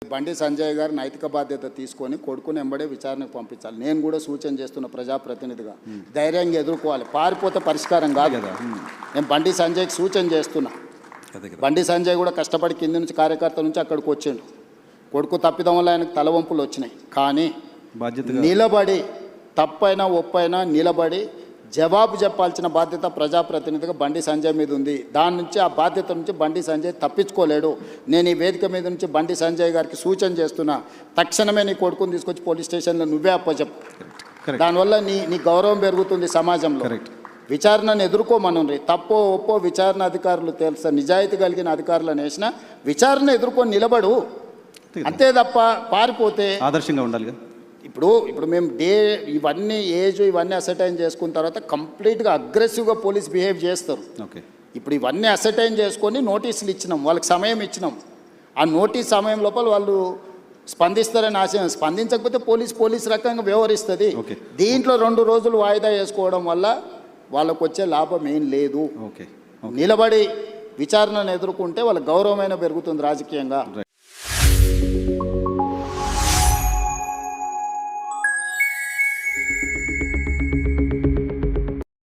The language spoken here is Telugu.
బండి సంజయ్ గారు నైతిక బాధ్యత తీసుకొని కొడుకుని ఎంబడే విచారణకు పంపించాలి. నేను కూడా సూచన చేస్తున్న ప్రజాప్రతినిధిగా ధైర్యంగా ఎదుర్కోవాలి. పారిపోతే పరిష్కారం కాదు కదా. నేను బండి సంజయ్కి సూచన చేస్తున్నా. బండి సంజయ్ కూడా కష్టపడి కింది నుంచి కార్యకర్త నుంచి అక్కడికి వచ్చిండు. కొడుకు తప్పిదం వల్ల ఆయనకు తలవంపులు వచ్చినాయి. కానీ నిలబడి తప్పైనా ఒప్పైనా నిలబడి జవాబు చెప్పాల్సిన బాధ్యత ప్రజాప్రతినిధిగా బండి సంజయ్ మీద ఉంది. దాని నుంచి ఆ బాధ్యత నుంచి బండి సంజయ్ తప్పించుకోలేడు. నేను ఈ వేదిక మీద నుంచి బండి సంజయ్ గారికి సూచన చేస్తున్నా, తక్షణమే నీ కొడుకుని తీసుకొచ్చి పోలీస్ స్టేషన్లో నువ్వే అప్పచెప్పు. దానివల్ల నీ గౌరవం పెరుగుతుంది సమాజంలో. విచారణను ఎదుర్కోమనండి. తప్పో ఒప్పో విచారణ అధికారులు తెలుసా, నిజాయితీ కలిగిన అధికారులను వేసిన విచారణ ఎదుర్కొని నిలబడు. అంతే తప్ప పారిపోతే ఆదర్శంగా ఉండాలి. ఇప్పుడు మేము ఇవన్నీ ఇవన్నీ అసర్టైన్ చేసుకున్న తర్వాత కంప్లీట్గా అగ్రెసివ్గా పోలీస్ బిహేవ్ చేస్తారు. ఇప్పుడు ఇవన్నీ అసర్టైన్ చేసుకొని నోటీసులు ఇచ్చినాం, వాళ్ళకి సమయం ఇచ్చినాం. ఆ నోటీస్ సమయం లోపల వాళ్ళు స్పందిస్తారని ఆశ, స్పందించకపోతే పోలీస్ రకంగా వ్యవహరిస్తుంది. దీంట్లో 2 రోజులు వాయిదా వేసుకోవడం వల్ల వాళ్ళకు వచ్చే లాభం ఏం లేదు. నిలబడి విచారణను ఎదుర్కొంటే వాళ్ళ గౌరవమైన పెరుగుతుంది రాజకీయంగా.